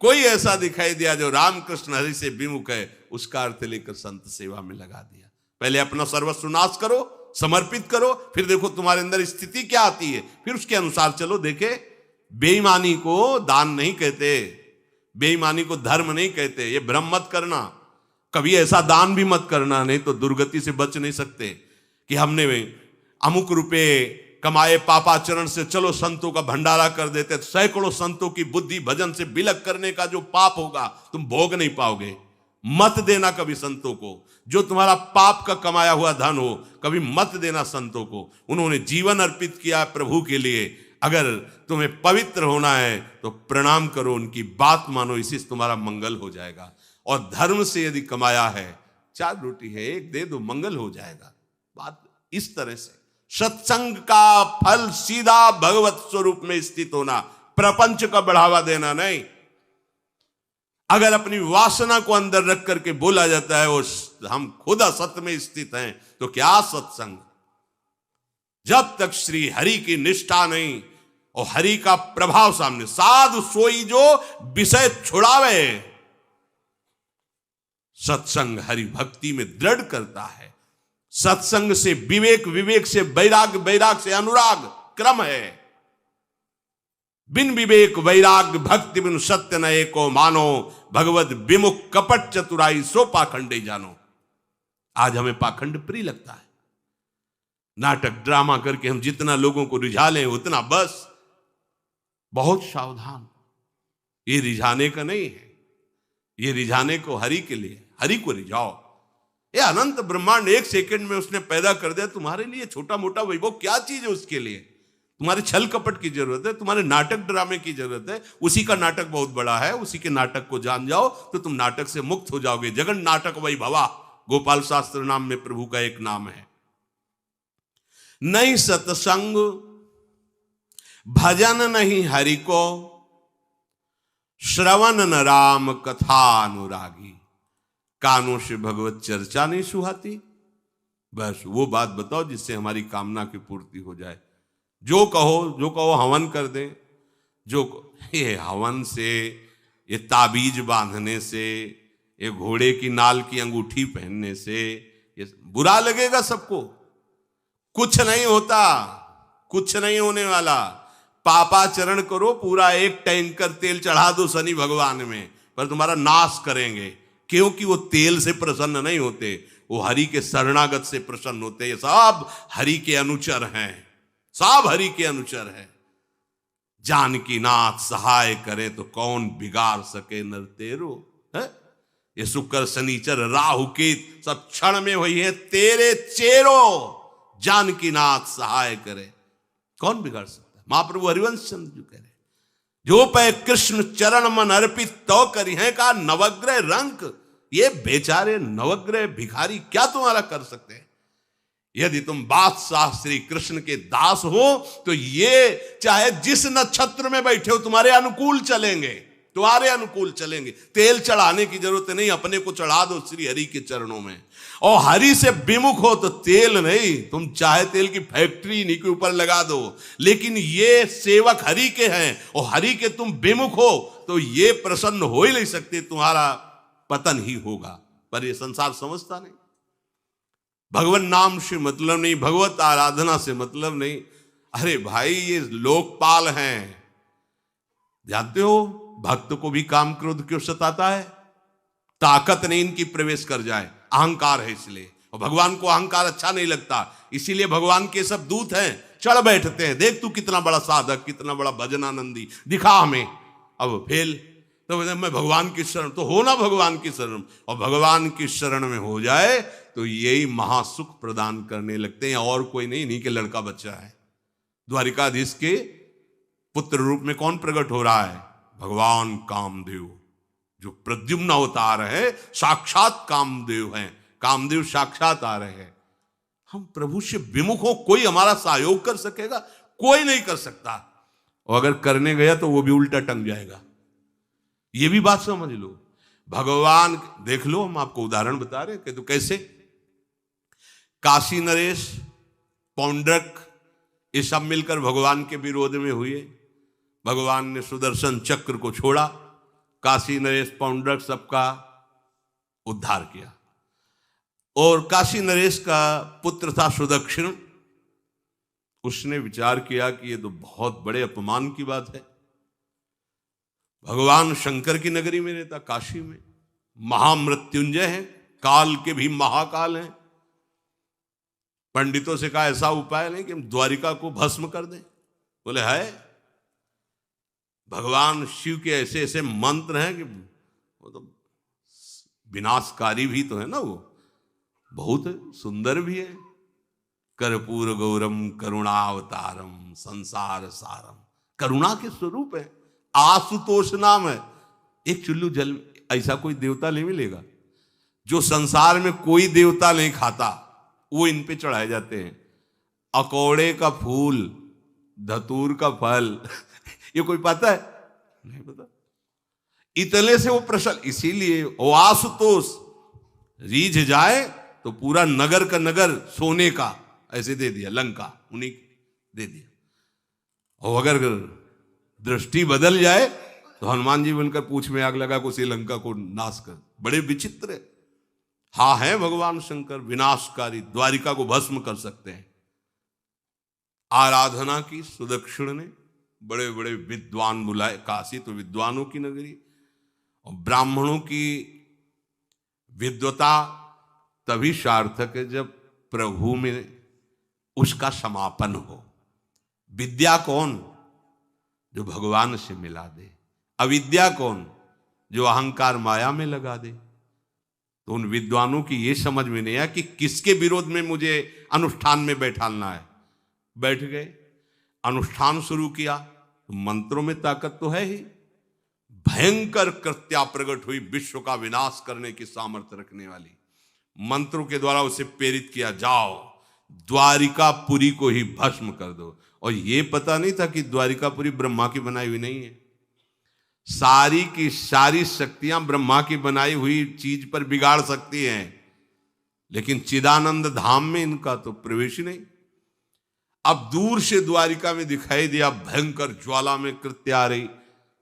कोई ऐसा दिखाई दिया जो रामकृष्ण हरि से विमुख है, उसका अर्थ लेकर संत सेवा में लगा दिया। पहले अपना सर्वस्व नाश करो, समर्पित करो, फिर देखो तुम्हारे अंदर स्थिति क्या आती है, फिर उसके अनुसार चलो। देखे, बेईमानी को दान नहीं कहते, बेईमानी को धर्म नहीं कहते। ये भ्रम मत करना, कभी ऐसा दान भी मत करना, नहीं तो दुर्गति से बच नहीं सकते कि हमने अमुक रुपए कमाए पापाचरण से, चलो संतों का भंडारा कर देते। सैकड़ों संतों की बुद्धि भजन से बिलक करने का जो पाप होगा तुम भोग नहीं पाओगे। मत देना कभी संतों को, जो तुम्हारा पाप का कमाया हुआ धन हो, कभी मत देना संतों को। उन्होंने जीवन अर्पित किया प्रभु के लिए। अगर तुम्हें पवित्र होना है तो प्रणाम करो, उनकी बात मानो, इसी से तुम्हारा मंगल हो जाएगा। और धर्म से यदि कमाया है, 4 रोटी है, 1 दे दो, मंगल हो जाएगा। बात इस तरह से। सत्संग का फल सीधा भगवत स्वरूप में स्थित होना, प्रपंच का बढ़ावा देना नहीं। अगर अपनी वासना को अंदर रख करके बोला जाता है वो हम खुद असत्य में स्थित हैं, तो क्या सत्संग? जब तक श्री हरि की निष्ठा नहीं और हरि का प्रभाव सामने, साधु सोई जो विषय छुड़ावे। सत्संग हरि भक्ति में दृढ़ करता है। सत्संग से विवेक, विवेक से वैराग, वैराग से अनुराग, क्रम है। बिन विवेक वैराग भक्ति बिन सत्य न एको मानो, भगवत विमुख कपट चतुराई सो पाखंडे जानो। आज हमें पाखंड प्रिय लगता है। नाटक ड्रामा करके हम जितना लोगों को रिझा लें उतना बस। बहुत सावधान, ये रिझाने का नहीं है, ये रिझाने को हरि के लिए, हरि को रिझाओ। ये अनंत ब्रह्मांड 1 सेकंड में उसने पैदा कर दिया, तुम्हारे लिए छोटा मोटा वैभव क्या चीज है उसके लिए? तुम्हारे छल कपट की जरूरत है, तुम्हारे नाटक ड्रामे की जरूरत है। उसी का नाटक बहुत बड़ा है, उसी के नाटक को जान जाओ तो तुम नाटक से मुक्त हो जाओगे। जगन नाटक वैभवा, गोपाल शास्त्र नाम में प्रभु का एक नाम है। नहीं सत्संग भजन नहीं हरि को, श्रवण न राम कथा अनुरागी। कानों से भगवत चर्चा नहीं सुहाती। बस वो बात बताओ जिससे हमारी कामना की पूर्ति हो जाए। जो कहो हवन कर दे। ये हवन से, ये ताबीज बांधने से, ये घोड़े की नाल की अंगूठी पहनने से ये बुरा लगेगा सबको। कुछ नहीं होता, कुछ नहीं होने वाला। पापाचरण करो, पूरा 1 टैंकर तेल चढ़ा दो शनि भगवान में, पर तुम्हारा नाश करेंगे। क्योंकि वो तेल से प्रसन्न नहीं होते, वो हरि के शरणागत से प्रसन्न होते। ये सब हरि के अनुचर हैं, सब हरि के अनुचर हैं। जानकी नाथ सहाय करे तो कौन बिगाड़ सके नर तेरो। है ये शुक्र शनिचर राहु केत सब क्षण में हुई है तेरे चेरो। जानकी नाथ सहाय करे, कौन बिगाड़ सकता? महाप्रभु हरिवंश चंद्र जी कह रहे, जो पे कृष्ण चरण मन अर्पित तो करी है का नवग्रह रंक। ये बेचारे नवग्रह भिखारी क्या तुम्हारा कर सकते हैं? यदि तुम बादशाह श्री कृष्ण के दास हो तो ये चाहे जिस नक्षत्र में बैठे हो तुम्हारे अनुकूल चलेंगे, तुम्हारे अनुकूल चलेंगे। तेल चढ़ाने की जरूरत नहीं, अपने को चढ़ा दो श्री हरि के चरणों में। और हरि से विमुख हो तो तेल नहीं, तुम चाहे तेल की फैक्ट्री इन्हीं के ऊपर लगा दो। लेकिन ये सेवक हरि के हैं और हरि के तुम विमुख हो तो ये प्रसन्न हो ही नहीं सकते, तुम्हारा पतन ही होगा। पर ये संसार समझता नहीं। भगवान नाम से मतलब नहीं, भगवत आराधना से मतलब नहीं। अरे भाई ये लोकपाल हैं, जानते हो भक्त को भी काम क्रोध क्यों सताता है? ताकत नहीं इनकी प्रवेश कर जाए, अहंकार है इसलिए। और भगवान को अहंकार अच्छा नहीं लगता, इसीलिए भगवान के सब दूत हैं चढ़ बैठते हैं। देख तू कितना बड़ा साधक, कितना बड़ा भजनानंदी, दिखा हमें। अब फेल तो मैं भगवान की शरण, तो हो ना भगवान की शरण। और भगवान की शरण में हो जाए तो यही महासुख प्रदान करने लगते हैं, और कोई नहीं, इन्हीं के लड़का बच्चा है। द्वारिकाधीश के पुत्र रूप में कौन प्रकट हो रहा है? भगवान कामदेव, जो प्रद्युम्न अवतार है, साक्षात कामदेव हैं। कामदेव साक्षात आ रहे हैं। हम प्रभु से विमुख हो, कोई हमारा सहयोग कर सकेगा? कोई नहीं कर सकता। और अगर करने गया तो वो भी उल्टा टंग जाएगा। ये भी बात समझ लो। भगवान देख लो, हम आपको उदाहरण बता रहे हैं कि तो कैसे काशी नरेश, पौंड्रक, ये सब मिलकर भगवान के विरोध में हुए। भगवान ने सुदर्शन चक्र को छोड़ा, काशी नरेश पौंड्रक सबका उद्धार किया। और काशी नरेश का पुत्र था सुदक्षिण। उसने विचार किया कि ये तो बहुत बड़े अपमान की बात है, भगवान शंकर की नगरी में रहता, काशी में महामृत्युंजय है, काल के भी महाकाल हैं। पंडितों से कहा ऐसा उपाय नहीं कि हम द्वारिका को भस्म कर दें। बोले है, भगवान शिव के ऐसे ऐसे मंत्र हैं कि वो तो विनाशकारी भी तो है ना, वो बहुत सुंदर भी है। कर्पूर गौरम करुणावतारम संसार सारम, करुणा के स्वरूप है। आशुतोष नाम है। एक चुल्लू जल ऐसा कोई देवता नहीं मिलेगा जो संसार में कोई देवता नहीं खाता, वो इन पे चढ़ाए जाते हैं। अकौड़े का फूल, धतूर का फल ये कोई पता है? नहीं पता। इतने से वो प्रसन्न, इसीलिए वो आशुतोष रीझ जाए तो पूरा नगर का नगर सोने का ऐसे दे दिया, लंका उन्हीं दे दिया। और अगर दृष्टि बदल जाए तो हनुमान जी बनकर पूंछ में आग लगा को लंका को नाश कर। बड़े विचित्र है। हाँ है भगवान शंकर विनाशकारी, द्वारिका को भस्म कर सकते हैं। आराधना की सुदक्षिण ने, बड़े बड़े विद्वान बुलाए। काशी तो विद्वानों की नगरी, और ब्राह्मणों की विद्वता तभी सार्थक है जब प्रभु में उसका समापन हो। विद्या कौन? जो भगवान से मिला दे। अविद्या कौन? जो अहंकार माया में लगा दे। तो उन विद्वानों की ये समझ में नहीं आया कि किसके विरोध में मुझे अनुष्ठान में बैठालना है। बैठ गए, अनुष्ठान शुरू किया। तो मंत्रों में ताकत तो है ही। भयंकर कृत्या प्रकट हुई, विश्व का विनाश करने की सामर्थ्य रखने वाली। मंत्रों के द्वारा उसे प्रेरित किया, जाओ द्वारिकापुरी को ही भस्म कर दो। और ये पता नहीं था कि द्वारिकापुरी ब्रह्मा की बनाई हुई नहीं है। सारी की सारी शक्तियां ब्रह्मा की बनाई हुई चीज पर बिगाड़ सकती हैं, लेकिन चिदानंद धाम में इनका तो प्रवेश ही नहीं। अब दूर से द्वारिका में दिखाई दिया, भयंकर ज्वाला में कृत्य आ रही।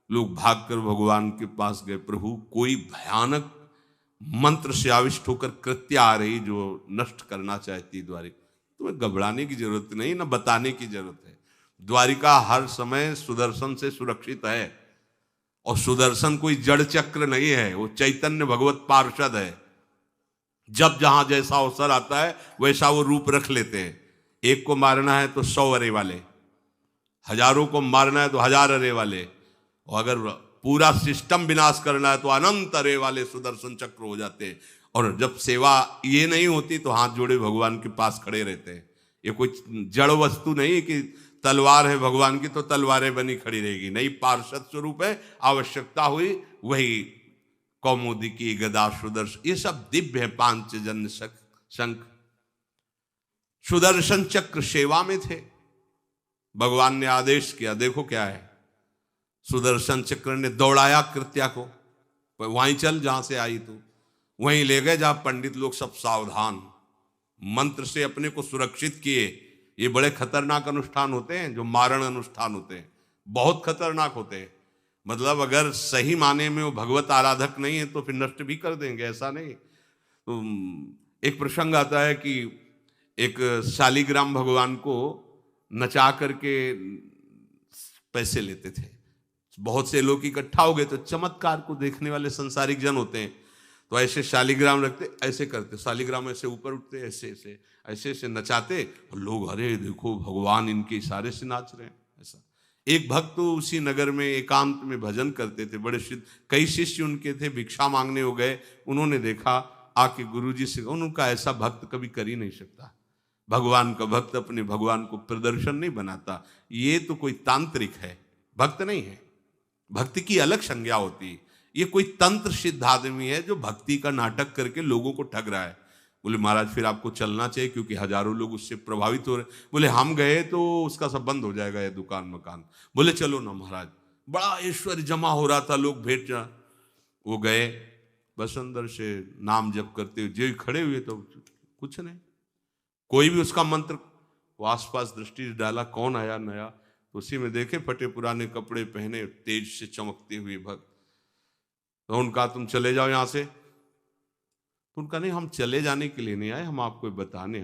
लोग भागकर भगवान के पास गए, प्रभु कोई भयानक मंत्र से आविष्ट होकर कृत्य आ रही जो नष्ट करना चाहती द्वारिका। तुम्हें घबराने की जरूरत नहीं, ना बताने की जरूरत है। द्वारिका हर समय सुदर्शन से सुरक्षित है, और सुदर्शन कोई जड़ चक्र नहीं है, वो चैतन्य भगवत पार्षद है। जब जहां जैसा अवसर आता है वैसा वो रूप रख लेते हैं। एक को मारना है तो 100 अरे वाले, हजारों को मारना है तो 1000 अरे वाले, और अगर पूरा सिस्टम विनाश करना है तो अनंत अरे वाले सुदर्शन चक्र हो जाते हैं। और जब सेवा ये नहीं होती तो हाथ जोड़े भगवान के पास खड़े रहते हैं। ये कोई जड़ वस्तु नहीं कि तलवार है भगवान की तो तलवारें बनी खड़ी रहेगी, नहीं, पार्षद स्वरूप है। आवश्यकता हुई वही कौमुदी की गदा सुदर्शन, ये सब दिव्य है। पांचजन्य शंख सुदर्शन चक्र सेवा में थे। भगवान ने आदेश किया, देखो क्या है। सुदर्शन चक्र ने दौड़ाया कृत्या को, वहीं चल जहां से आई तू, वहीं ले गए जहां पंडित लोग सब सावधान, मंत्र से अपने को सुरक्षित किए। ये बड़े खतरनाक अनुष्ठान होते हैं, जो मारण अनुष्ठान होते हैं, बहुत खतरनाक होते हैं। मतलब अगर सही माने में वो भगवत आराधक नहीं है तो फिर नष्ट भी कर देंगे, ऐसा नहीं। तो एक प्रसंग आता है कि एक शालिग्राम भगवान को नचा करके पैसे लेते थे। बहुत से लोग इकट्ठा हो गए, तो चमत्कार को देखने वाले संसारिक जन होते हैं, तो ऐसे शालिग्राम रखते, ऐसे करते, शालिग्राम ऐसे ऊपर उठते, ऐसे ऐसे ऐसे ऐसे नचाते, और लोग अरे देखो भगवान इनके इशारे से नाच रहे हैं। ऐसा एक भक्त तो उसी नगर में एकांत में भजन करते थे, बड़े कई शिष्य उनके थे, भिक्षा मांगने हो गए। उन्होंने देखा, आके गुरुजी से, उनका ऐसा भक्त कभी कर ही नहीं सकता। भगवान का भक्त अपने भगवान को प्रदर्शन नहीं बनाता, ये तो कोई तांत्रिक है, भक्त नहीं है। भक्ति की अलग संज्ञा होती है। ये कोई तंत्र सिद्ध आदमी है जो भक्ति का नाटक करके लोगों को ठग रहा है। बोले महाराज फिर आपको चलना चाहिए, क्योंकि हजारों लोग उससे प्रभावित हो रहे। बोले हम गए तो उसका सब बंद हो जाएगा, ये दुकान मकान। बोले चलो ना महाराज, बड़ा ऐश्वर्य जमा हो रहा था, लोग भेंट जा। वो गए, बस अंदर से नाम जप करते हुए जो खड़े हुए, तो कुछ नहीं, कोई भी उसका मंत्र। वो आसपास दृष्टि डाला, कौन आया नया, तो उसी में देखे फटे पुराने कपड़े पहने, तेज से चमकते हुए भक्त। तो उनका तुम चले जाओ यहां से। तो उनका नहीं, हम चले जाने के लिए नहीं आए, हम आपको बताने आए।